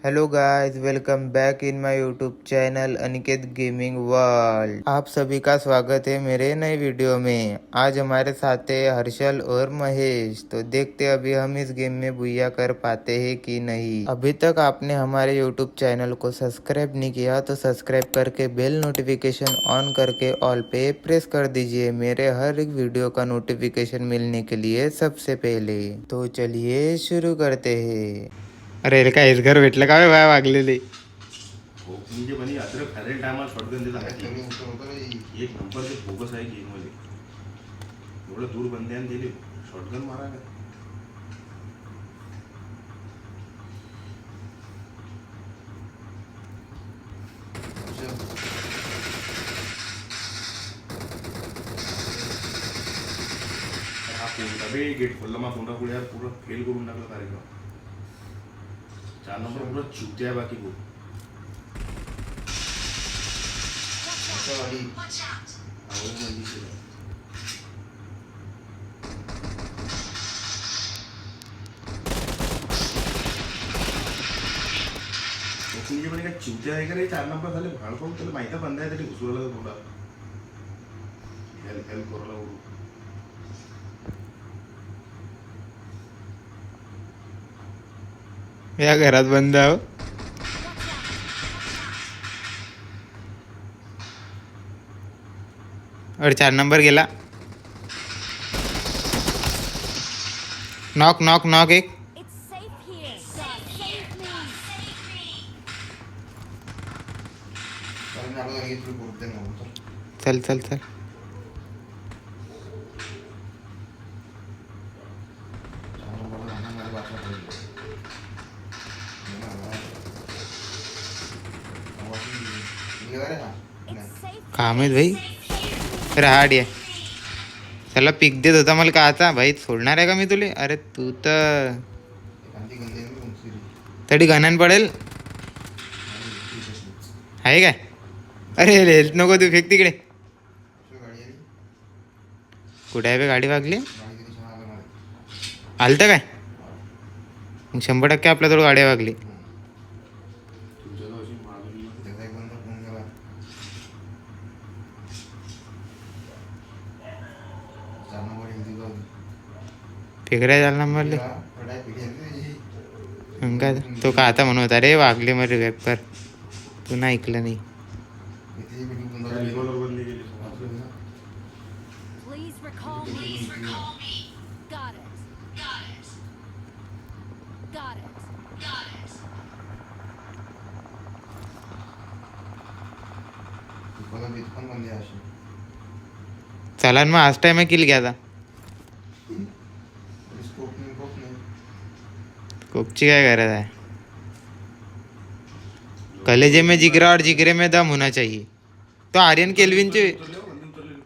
Hello guys, welcome back in my YouTube channel Aniket gaming world. आप सभी का स्वागत है मेरे नए वीडियो में। आज हमारे साथ है हर्षल और महेश। तो देखते अभी हम इस गेम में बुया कर पाते हैं कि नहीं। अभी तक आपने हमारे यूट्यूब चैनल को सब्सक्राइब नहीं किया तो सब्सक्राइब करके बेल नोटिफिकेशन ऑन करके ऑल पे प्रेस कर दीजिए मेरे हर एक वीडियो का नोटिफिकेशन मिलने के लिए सबसे पहले। तो चलिए शुरू करते हैं। अरे काय हेच घर भेटलं का बाय वागलेले. म्हणजे म्हणे अद्रक खायला टायमाला शॉटगन दिला एक नंबर ते फोकस आहे गेम मध्ये एवढं दूर बंद्यान दिले शॉटगन मारा का हा फोन बे गेट खोलला मा फोन पुढे यार पूरा फेल करून टाकला कार्यक्रम 4 नंबर पूरा चुत्या बाकी को म्हणजे काय चिवत्या आहे का रे 4 नंबर झाले भाळ पाहून त्याला माहिती बंद आहे तरी घुसवला थोडा हेल्प करायला या घरात बंद आहो. और 4 नंबर गेला. नॉक नॉक नॉक एक. चल चल चल. काम आहे भाई. अरे हाड आहे. त्याला पीक देत होता मला का आता भाई सोडणार आहे का मी तुले. अरे तू तर तडी घाण्यान पडेल आहे काय. अरे हेल्थ नको तू फेक तिकडे. कुठे आहे बे गाडी वागली. आलतं काय मग 100% आपल्याजवळ गाडी वागली. फेकऱ्या झाला नंबरले काय तो का आता म्हणून होता रे वागले मरे वेपर. तू ना ऐकलं नाही. चला मग आज टाइम किल गया था. कोपची काय गरज आहे. कलेजे में जिगरा और जिगरे में दम होना चाहिए. तो आर्यन केल्विनचे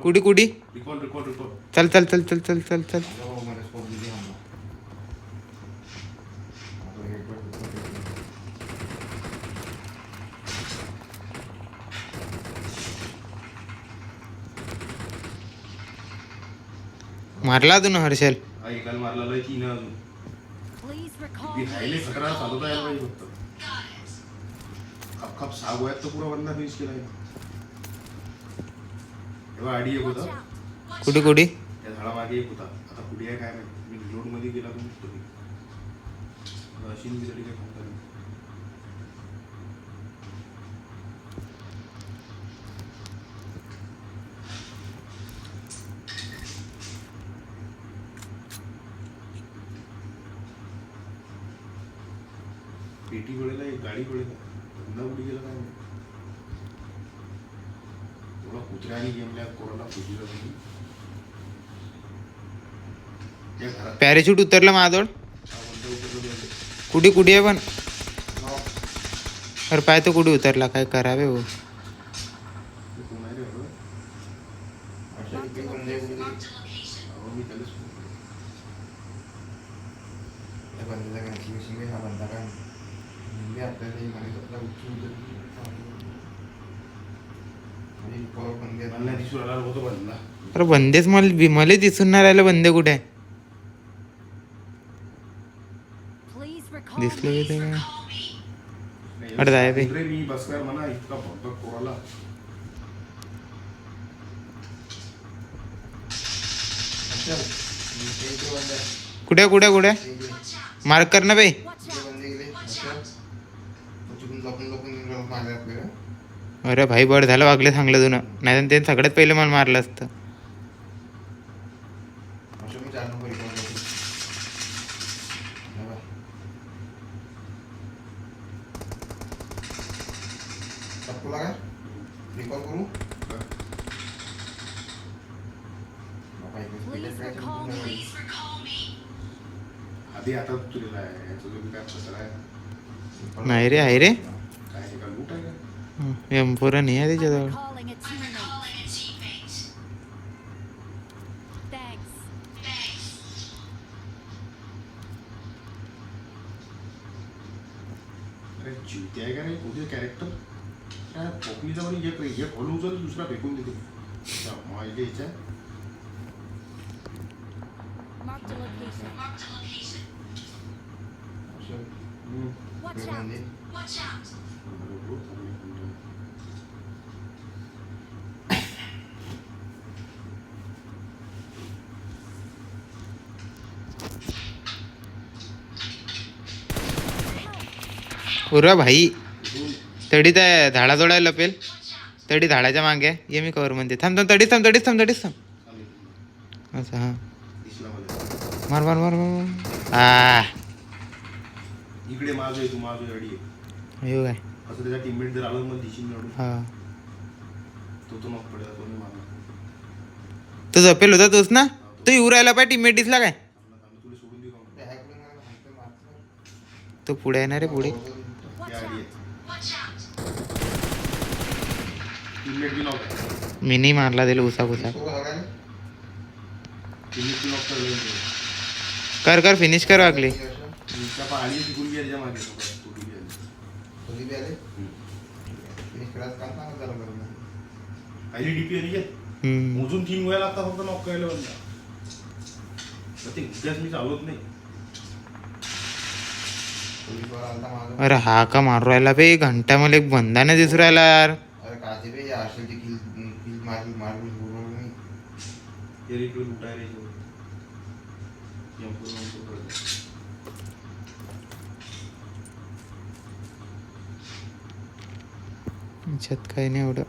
कुडी कुडी. चल चल चल चल चल चल चल. मारला तू ना हर्षल. मारला लय की ना अजून हायले खतरा चालवता यायला पाहिजे फक्त खप खप 6 गोळ्यात तो पुरा बंदा फिनिश केला तेव्हा आडी एक होता कुडी कुडी त्या झाडामागे एक होता. आता कुठे आहे काय माहिती. मी लोड मध्ये गेला तुम्ही अशी तरी काय सांगता नाही. पेटी पडेला एक गाडी पडेला पुन्हा उडी गेला काय थोडा कुत्र्या आणि गेमल्या कोरोना फुटीला त्या घरात पॅरेशूट उतरलं माझ्याजवळ. कुडी कुडी आहे पण. अरे पाय तो कुठे उतरला काय करावे हो. कोण आहे रे मी त्याला अरे बंदेच मला दिसून नाही राहिलं. बंदे कुठे आहे. दिसलं की ते अरे जाय बे. रे मी बस कर म्हणा इतका भगभग पोराला. कुठे कुठे कुठे मार्क कर ना बे. अरे भाई बरं झालं वागले सांगलं तुला, नाही ते सगळ्यात पहिले मला मारलं असतं. आधी आता तुला याचं जो काय फसला आहे नाही रे आहे रे. काय हे का लूट आहे का? एम4 नाही आहे त्याच्याजवळ. Calling a teammate. Thanks. अरे जीवते आहे का नाही कोणते कॅरेक्टर काय पोकलीचा म्हणे एक हॉल उचल दुसरा फेकून देतो. माहिती याच्या Marked a location. Watch out. उरा भाई तडी त्या झाडाजवळ लपेल. तडी झाडाच्या मागे ये मी कवर म्हणते. थांब थांब तडीच थांब तडीच थांब तडीच थांब. असं हा दिसला मला मार मार मार मार. आ इकडे माझं आहे तू माझं अडी आहे हो काय. असं त्याचा टीममेट जर आलं मग दिशील नडून हा तो नॉक पडला तो नाही मारला. तो जपेल होता तोच ना. तो येऊ राहिला पाय टीममेट दिसला काय. आम्ही तुला सोडून देऊ का तो पुढे येणार रे पुढे. त्या अडी आहे टीममेट बी नॉक आहे. मी नाही मारला त्याला उसा कुसा. टीममेट बी नॉक करलं कर कर फिनिश कर वागली. त्या पण आली तिकून बी त्याच्या मागे तुली बी आली आली डीपी आली आहे. मोजून 3 वेळा लागता फक्त नॉक करायला बंदा. तर ते उद्याच मी चालवत नाही. अरे हा का मारू राहिला बे. घंटा मला एक बंधाने दिसू राहिला यार. ते रे इकडे लुटाय रे एम4 छत काही नाही एवढं.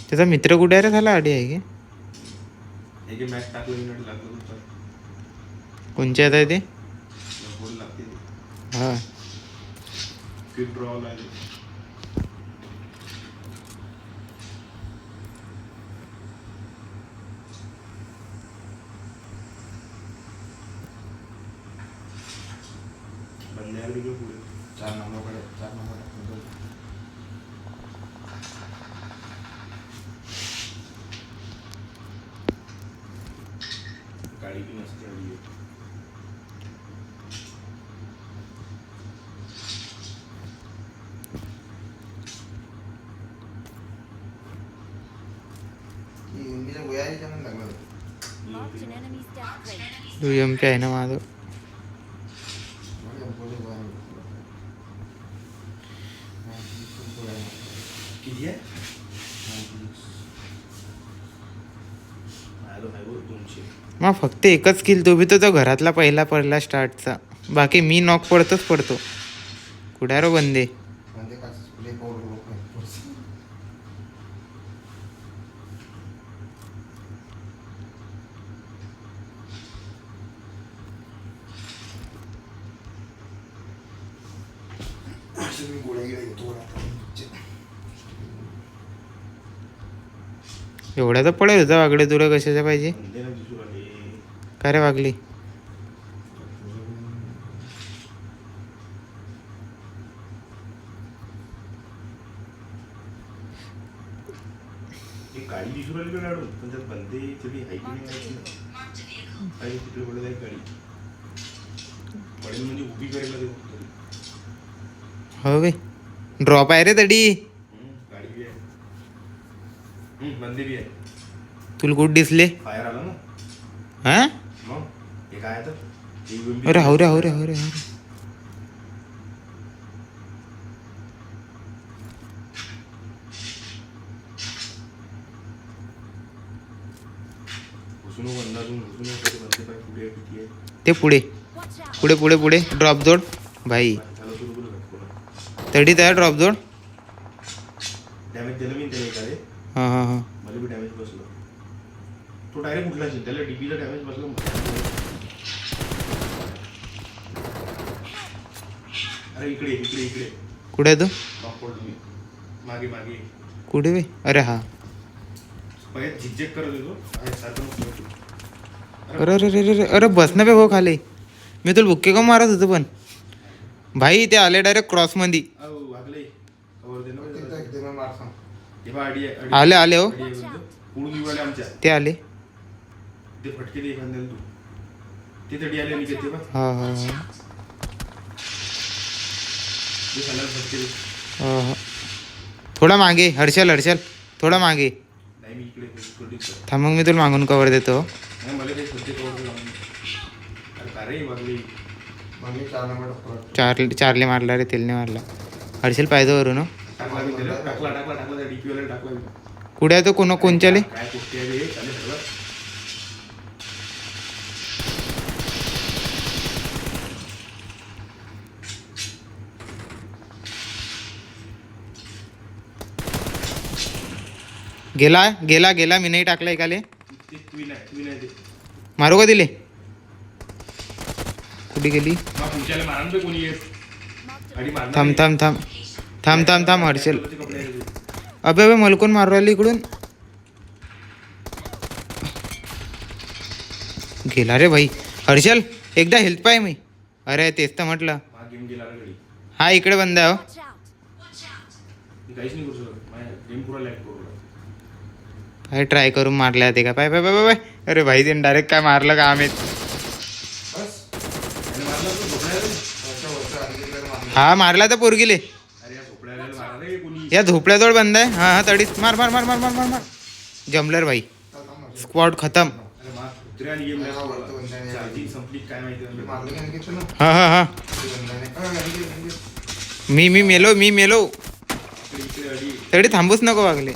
त्याचा मित्र कुठे आहे रे. झाला आडी आहे की एक मॅच टाकलं मिनिट लागलं होतं. कोणचे येत आहे ते. गोल लागते हा क्विक ड्रॉ लागले. बंद्यावर गेलो पुढे 4 नंबर गाडी बी नसते आली. Marked an enemy's death rate. तू एम के आहे ना माझं. किती आहे मग फक्त एकच किल तो बी तो घरातला पहिला पडला स्टार्टचा. बाकी मी नॉक पडतोच पडतो. कुडारो बंदे. एवढ्या तर पडेल होता वागडे. तुला कशाच्या पाहिजे काय रे वागली. गाडी दिसून राहिली का गाडून पण त्यात बंदे थोडी हाय की नाही तिकडे पडत आहे गाडी पडेल म्हणजे उभी करायला देऊ. हो बे ड्रॉप आहे रे तडी. गाडी बी आहे बंदे बी आहे. तुला कुठं दिसले. फायर आला ना हा मग हे काय तर अरे हो रे हो रे हो रे हो रे. घुसू नको अंदाजून घुसू नको ते बनते पाय पुढे किती आहे ते पुढे Watch out! पुढे पुढे पुढे ड्रॉप जोड भाई झालं सुरू करू घटकोला तडी तयार ड्रॉप जोड डॅमेज दिलं मी त्याने एखादे हां हां हां मला बी डॅमेज बसलं तो डायरेक्ट उठला असेल त्याला डीपीला डॅमेज बसलं अरे इकडे इकडे इकडे कुठे आहे तू लॉक पडलो मी मागे मागे कुठे बे अरे हा पहिल्यात झिकझॅक करत होतो आणि सारखं नको. अरे अरे अरे अरे अरे बस ना बे हो खाली मी तुला बुक्के का मारत होतो पण भाई ते आले डायरेक्ट क्रॉसमध्ये अहो वागले कवर दे ना ते बा अडी आहे, आले आले हो अडी आहे बंद. पुढून निघाले आमच्या ते आले ते फटके दे एखाद्याला तू ते तडी आले निघत ते बा हां हां हां ते सगळ्याला फटके दे हां हां थोडा मागे हर्षल हर्षल थोडा मागे नाही मी इकडे थोडी थांब मग मी तुला मागून कवर देतो नाही मला काही फटके कवर दे अरे का रे वागले चारले मारला रे तेलने मारला हर्षल पाहिजे वरून टाकला मी त्याला टाकला टाकला टाकला त्या डीपी वाला टाकला मी. कुठे आहे तो कोणच्याले काय गोष्टी आहे रे चालेल सगळं गेला गेला गेला मी नाही टाकला एकाले ते क्वीन आहे ते मारू का दिले कुठे गेली मग पुढच्याला मारण पे कोणी येत आणि मारणार थांब नाही. थांब थांब थांब थांब थांब हर्षल कलरचे कपडे आहे ते. अबे अबे मलकून मारू राहिली इकडून गेला रे भाई हर्षल एकदा हेल्थ पाय मी अरे तेच तर म्हटलं हा गेम गेला रे घडी हा इकडे बंद आहे हो Watch out! मी काहीच नाही करू शकत माझ्या गेम पुरा लॅग करू लागला. काय ट्राय करून मारल्या ते का पाय पाय पाय पाय पाय. अरे भाई त्याने डायरेक्ट काय मारलं का आम्ही आणि मारला तो झोपड्याला हा मारला तर पोरगीले अरे या झोपड्याला मारा रे कोणी या झोपड्याजवळ बंद आहे हा हा तडीच मार मार मार मार मार मार मार जमलर भाई स्क्वॉड खतम अरे मा कुत्र्या आणि गेम चार्जिंग संपली काय माहिती हा हा हा मी मेलो इकडे इकडे अडी तडी थांबूच नको वागले